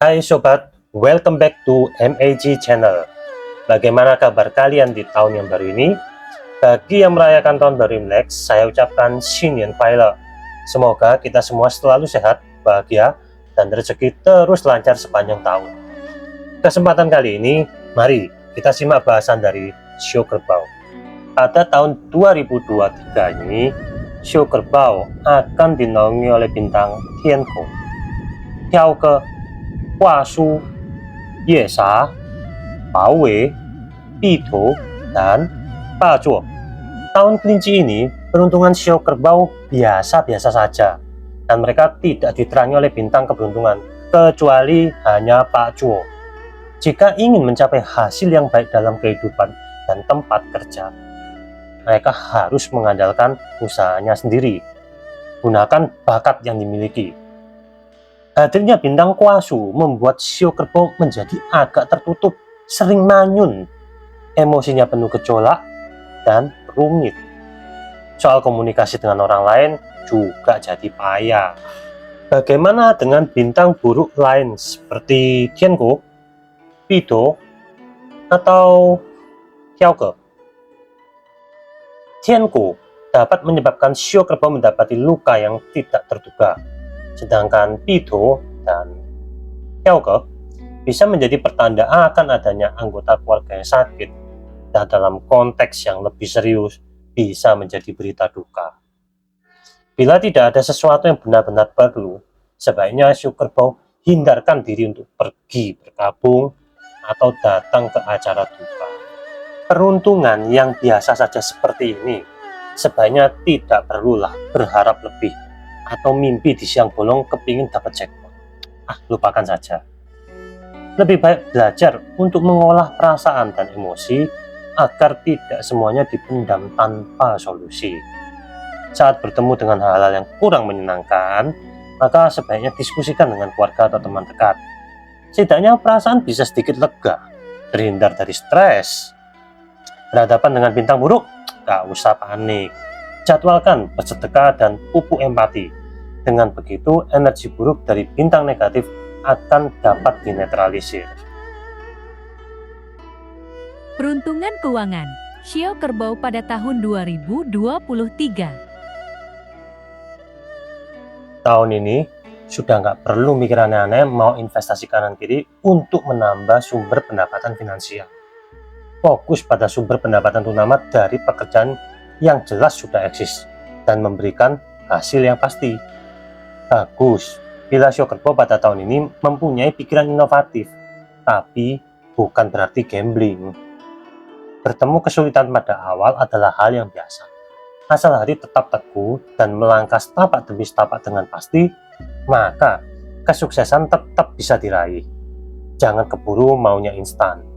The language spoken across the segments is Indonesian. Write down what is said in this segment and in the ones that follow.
Hai sobat, welcome back to MAG Channel. Bagaimana kabar kalian di tahun yang baru ini? Bagi yang merayakan tahun baru Imlek, saya ucapkan Xinyan Kuailai. Semoga kita semua selalu sehat, bahagia, dan rezeki terus lancar sepanjang tahun. Kesempatan kali ini, mari kita simak bahasan dari Xiu Kerbau. Pada tahun 2023 ini, Xiu Kerbau akan dinaungi oleh bintang Tiankou, Tiaoge, Huashu, Yesha, Baowei, Bito, dan Bazuo. Tahun kelinci ini, peruntungan Xiu Kerbau biasa-biasa saja, dan mereka tidak diterangi oleh bintang keberuntungan, kecuali hanya Bazuo. Jika ingin mencapai hasil yang baik dalam kehidupan dan tempat kerja, mereka harus mengandalkan usahanya sendiri, gunakan bakat yang dimiliki. Hadirnya bintang Huashu membuat Xiu Kerbau menjadi agak tertutup, sering manyun, emosinya penuh gejolak dan rumit. Soal komunikasi dengan orang lain juga jadi payah. Bagaimana dengan bintang buruk lain seperti Tiankou, Bito, atau Tiaoge? Tiankou dapat menyebabkan Xiu Kerbau mendapati luka yang tidak terduga. Sedangkan Bito dan Tiaoge bisa menjadi pertanda akan adanya anggota keluarga yang sakit, dan dalam konteks yang lebih serius bisa menjadi berita duka. Bila tidak ada sesuatu yang benar-benar perlu, sebaiknya Xiu Kerbau hindarkan diri untuk pergi berkabung atau datang ke acara duka. Peruntungan yang biasa saja seperti ini sebaiknya tidak perlulah berharap lebih atau mimpi di siang bolong kepingin dapat jackpot. Lupakan saja. Lebih baik belajar untuk mengolah perasaan dan emosi agar tidak semuanya dipendam tanpa solusi. Saat bertemu dengan hal-hal yang kurang menyenangkan, maka sebaiknya diskusikan dengan keluarga atau teman dekat. Setidaknya perasaan bisa sedikit lega, terhindar dari stres. Berhadapan dengan bintang buruk, gak usah panik. Jadwalkan bersedekah dan pupuk empati. Dengan begitu, energi buruk dari bintang negatif akan dapat dinetralisir. Peruntungan keuangan Xiu Kerbau pada tahun 2023. Tahun ini sudah nggak perlu mikir aneh-aneh mau investasi kanan kiri untuk menambah sumber pendapatan finansial. Fokus pada sumber pendapatan utama dari pekerjaan yang jelas sudah eksis dan memberikan hasil yang pasti. Bagus bila Xiu Kerbau pada tahun ini mempunyai pikiran inovatif, tapi bukan berarti gambling. Bertemu kesulitan pada awal adalah hal yang biasa. Asal hati tetap teguh dan melangkah setapak demi setapak dengan pasti, maka kesuksesan tetap bisa diraih. Jangan keburu maunya instan.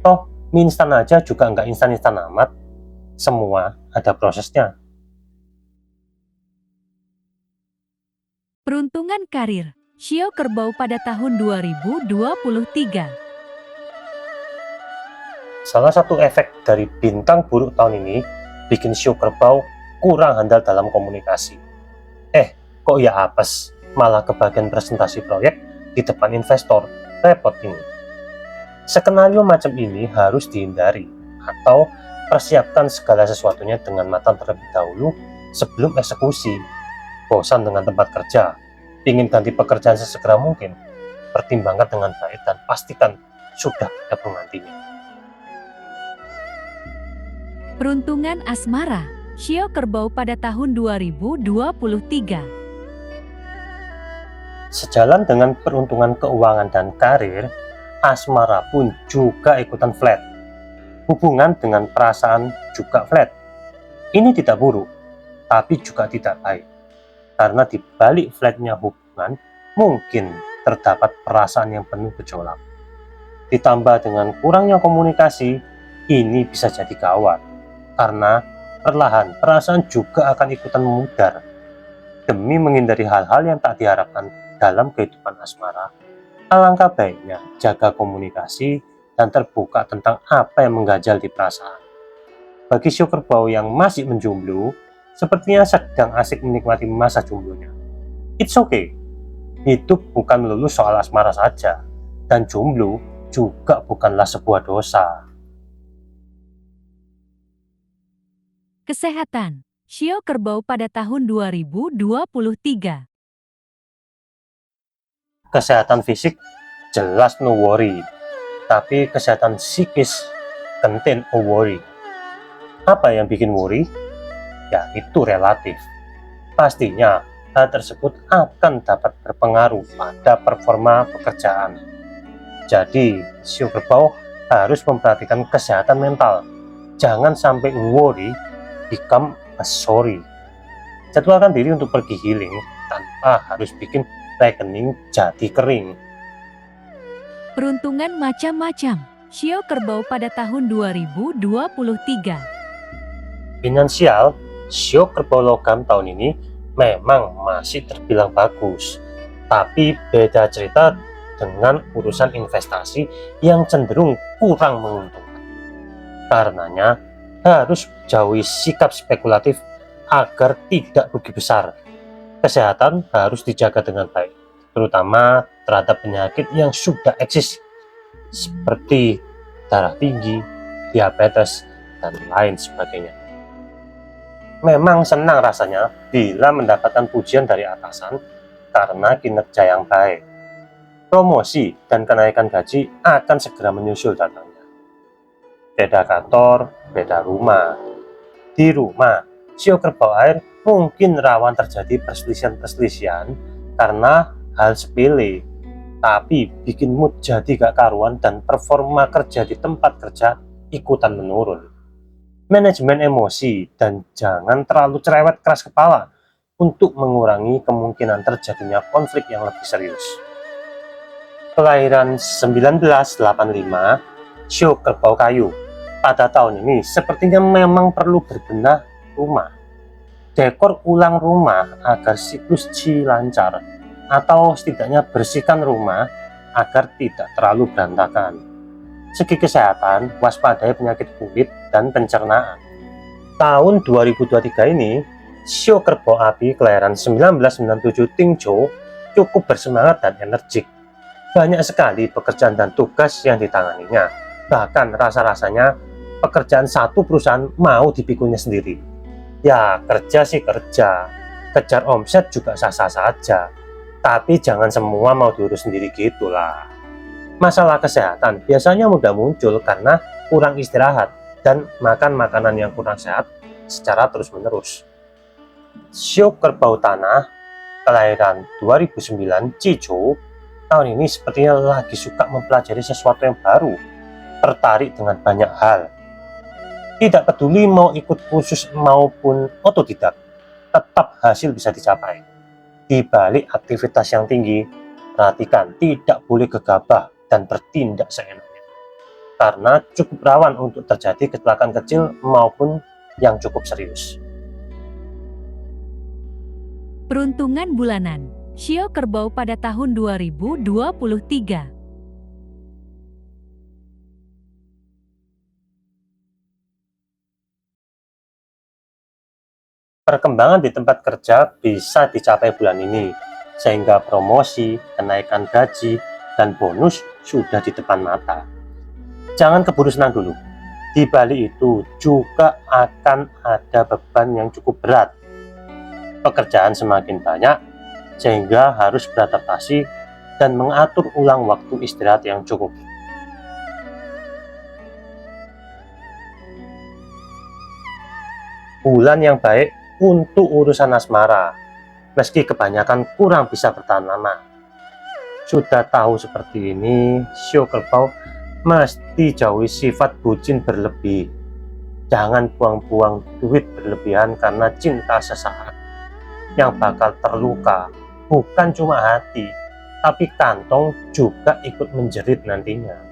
Toh, mie instan aja juga nggak instan-instan amat. Semua ada prosesnya. Peruntungan karir Xiu Kerbau pada tahun 2023. Salah satu efek dari bintang buruk tahun ini bikin Xiu Kerbau kurang handal dalam komunikasi. Kok ya apes, malah kebagian presentasi proyek di depan investor, repot ini. Skenario macam ini harus dihindari, atau persiapkan segala sesuatunya dengan matang terlebih dahulu sebelum eksekusi. Bosan dengan tempat kerja, ingin ganti pekerjaan sesegera mungkin, pertimbangkan dengan baik dan pastikan sudah ada penggantinya. Peruntungan asmara Xiu Kerbau pada tahun 2023. Sejalan dengan peruntungan keuangan dan karir, asmara pun juga ikutan flat. Hubungan dengan perasaan juga flat. Ini tidak buruk, tapi juga tidak baik. Karena di balik flatnya hubungan, mungkin terdapat perasaan yang penuh gejolak. Ditambah dengan kurangnya komunikasi, ini bisa jadi gawat. Karena perlahan perasaan juga akan ikutan memudar. Demi menghindari hal-hal yang tak diharapkan dalam kehidupan asmara, alangkah baiknya jaga komunikasi dan terbuka tentang apa yang mengganjal di perasaan. Bagi Xiu Kerbau yang masih menjomblo, sepertinya sedang asik menikmati masa jomblonya. It's okay. Hidup bukan melulu soal asmara saja. dan jomblo juga bukanlah sebuah dosa. Kesehatan. Shio Kerbau pada tahun 2023. Kesehatan fisik jelas no worry, tapi kesehatan psikis contain a worry. Apa yang bikin worry? Ya, itu relatif. Pastinya hal tersebut akan dapat berpengaruh pada performa pekerjaan. Jadi, Shio Kerbau harus memperhatikan kesehatan mental. Jangan sampai worry become a sorry. Jadwalkan diri untuk pergi healing tanpa harus bikin rekening jadi kering. Peruntungan macam-macam. Shio Kerbau pada tahun 2023. Finansial, Shio Kerbau logam tahun ini memang masih terbilang bagus. Tapi beda cerita dengan urusan investasi yang cenderung kurang menguntungkan. Karenanya, harus jauhi sikap spekulatif agar tidak rugi besar. Kesehatan harus dijaga dengan baik, terutama terhadap penyakit yang sudah eksis, seperti darah tinggi, diabetes, dan lain sebagainya. Memang senang rasanya bila mendapatkan pujian dari atasan karena kinerja yang baik. Promosi dan kenaikan gaji akan segera menyusul datangnya. Beda kantor, beda rumah. Di rumah, Shio Kerbau air mungkin rawan terjadi perselisihan-perselisihan karena hal sepele, tapi bikin mood jadi gak karuan dan performa kerja di tempat kerja ikutan menurun. Manajemen emosi dan jangan terlalu cerewet keras kepala untuk mengurangi kemungkinan terjadinya konflik yang lebih serius. Kelahiran 1985, Shio Kerbau kayu. Pada tahun ini sepertinya memang perlu berbenah rumah. Dekor ulang rumah agar siklus Qi lancar, atau setidaknya bersihkan rumah agar tidak terlalu berantakan. Segi kesehatan, waspadai penyakit kulit dan pencernaan. Tahun 2023 ini, Shio Kerbau api kelahiran 1997 Tingzhou cukup bersemangat dan energik. Banyak sekali pekerjaan dan tugas yang ditanganinya. Bahkan rasa-rasanya pekerjaan satu perusahaan mau dipikulnya sendiri. Ya, kerja sih kerja, kejar omset juga sah-sah saja, tapi jangan semua mau diurus sendiri gitulah. Masalah kesehatan biasanya mudah muncul karena kurang istirahat dan makan makanan yang kurang sehat secara terus-menerus. Shio Kerbau tanah, kelahiran 2009 Cizhou, tahun ini sepertinya lagi suka mempelajari sesuatu yang baru, tertarik dengan banyak hal. Tidak peduli mau ikut kursus maupun otodidak, tetap hasil bisa dicapai. Di balik aktivitas yang tinggi, perhatikan tidak boleh gegabah dan bertindak seenaknya. Karena cukup rawan untuk terjadi kecelakaan kecil maupun yang cukup serius. Peruntungan bulanan. Shio Kerbau pada tahun 2023. Perkembangan di tempat kerja bisa dicapai bulan ini, sehingga promosi, kenaikan gaji, dan bonus sudah di depan mata. Jangan keburu senang dulu. Di balik itu juga akan ada beban yang cukup berat. Pekerjaan semakin banyak, sehingga harus beradaptasi dan mengatur ulang waktu istirahat yang cukup. Bulan yang baik untuk urusan asmara, meski kebanyakan kurang bisa bertahan lama. Sudah tahu seperti ini, Shio Kerbau mesti jauhi sifat bucin berlebih. Jangan buang-buang duit berlebihan karena cinta sesaat. Yang bakal terluka bukan cuma hati, tapi kantong juga ikut menjerit nantinya.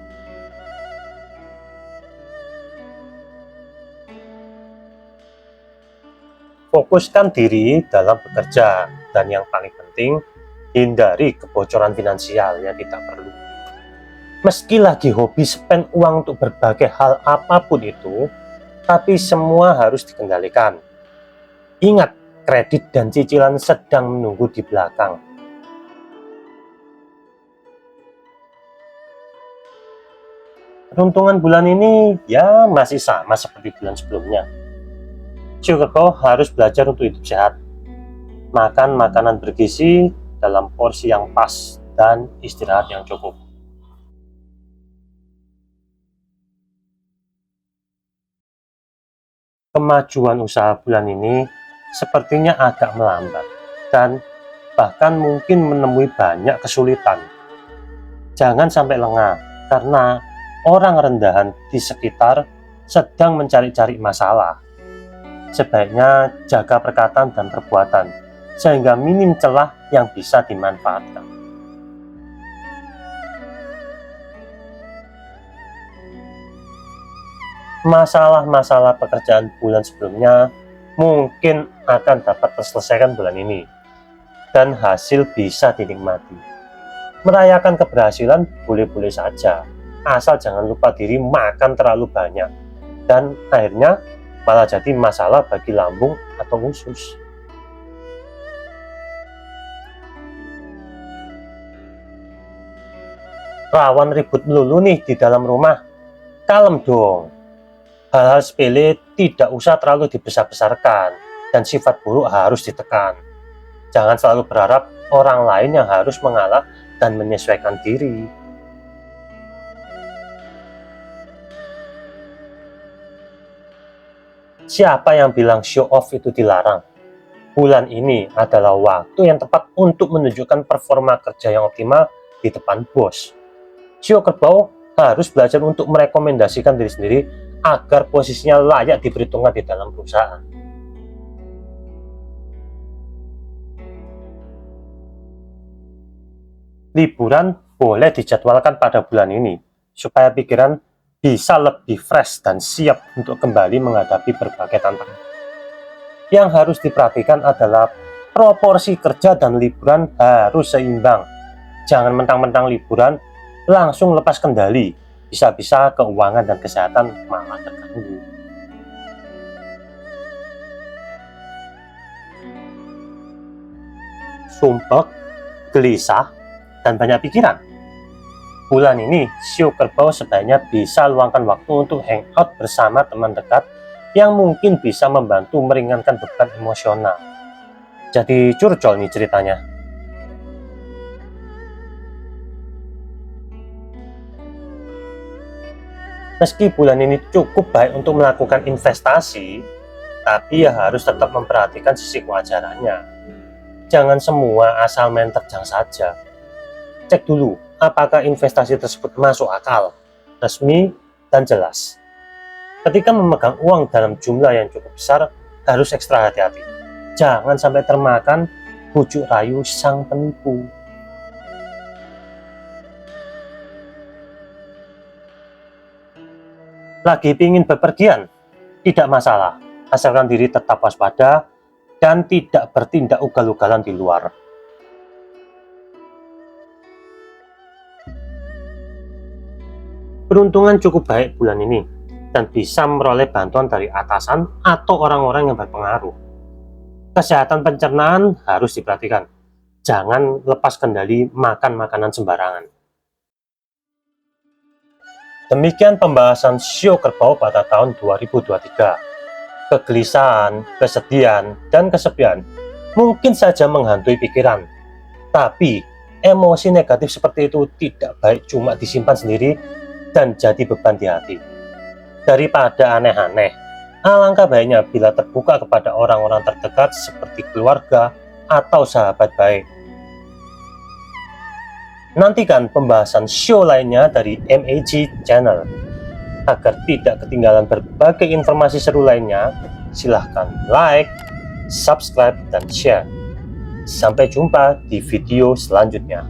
Fokuskan diri dalam bekerja, dan yang paling penting, hindari kebocoran finansial yang tidak perlu. Meski lagi hobi spend uang untuk berbagai hal apapun itu, tapi semua harus dikendalikan. Ingat, kredit dan cicilan sedang menunggu di belakang. Peruntungan bulan ini ya masih sama seperti bulan sebelumnya. Shio Kerbau harus belajar untuk hidup sehat, makan makanan bergizi dalam porsi yang pas, dan istirahat yang cukup. Kemajuan usaha bulan ini sepertinya agak melambat dan bahkan mungkin menemui banyak kesulitan. Jangan sampai lengah karena orang rendahan di sekitar sedang mencari-cari masalah. Sebaiknya jaga perkataan dan perbuatan sehingga minim celah yang bisa dimanfaatkan. Masalah-masalah pekerjaan bulan sebelumnya mungkin akan dapat terselesaikan bulan ini dan hasil bisa dinikmati. Merayakan keberhasilan boleh-boleh saja, asal jangan lupa diri makan terlalu banyak dan akhirnya malah jadi masalah bagi lambung atau usus. Rawan ribut melulu nih di dalam rumah. Kalem dong. Hal-hal sepele tidak usah terlalu dibesar-besarkan dan sifat buruk harus ditekan. Jangan selalu berharap orang lain yang harus mengalah dan menyesuaikan diri. Siapa yang bilang show off itu dilarang? Bulan ini adalah waktu yang tepat untuk menunjukkan performa kerja yang optimal di depan bos. Shio Kerbau harus belajar untuk merekomendasikan diri sendiri agar posisinya layak diperhitungkan di dalam perusahaan. Liburan boleh dijadwalkan pada bulan ini, supaya pikiran bisa lebih fresh dan siap untuk kembali menghadapi berbagai tantangan. Yang harus diperhatikan adalah proporsi kerja dan liburan harus seimbang. Jangan mentang-mentang liburan langsung lepas kendali, bisa-bisa keuangan dan kesehatan malah terganggu. Sumpek, gelisah, dan banyak pikiran. Bulan ini, Shio Kerbau sebaiknya bisa luangkan waktu untuk hangout bersama teman dekat yang mungkin bisa membantu meringankan beban emosional. Jadi curcol nih ceritanya. Meski bulan ini cukup baik untuk melakukan investasi, tapi ya harus tetap memperhatikan sisi kewajarannya. Jangan semua asal main terjang saja. Cek dulu apakah investasi tersebut masuk akal, resmi, dan jelas. Ketika memegang uang dalam jumlah yang cukup besar, harus ekstra hati-hati. Jangan sampai termakan bujuk rayu sang penipu. Lagi pingin bepergian? Tidak masalah, asalkan diri tetap waspada dan tidak bertindak ugal-ugalan di luar. Peruntungan cukup baik bulan ini dan bisa memperoleh bantuan dari atasan atau orang-orang yang berpengaruh. Kesehatan pencernaan harus diperhatikan. Jangan lepas kendali makan makanan sembarangan. Demikian pembahasan Shio Kerbau pada tahun 2023. Kegelisahan, kesedihan, dan kesepian mungkin saja menghantui pikiran. Tapi, emosi negatif seperti itu tidak baik cuma disimpan sendiri dan jadi beban di hati. Daripada aneh-aneh, alangkah baiknya bila terbuka kepada orang-orang terdekat seperti keluarga atau sahabat baik. Nantikan pembahasan show lainnya dari MAG Channel. Agar tidak ketinggalan berbagai informasi seru lainnya, silahkan like, subscribe, dan share. Sampai jumpa di video selanjutnya.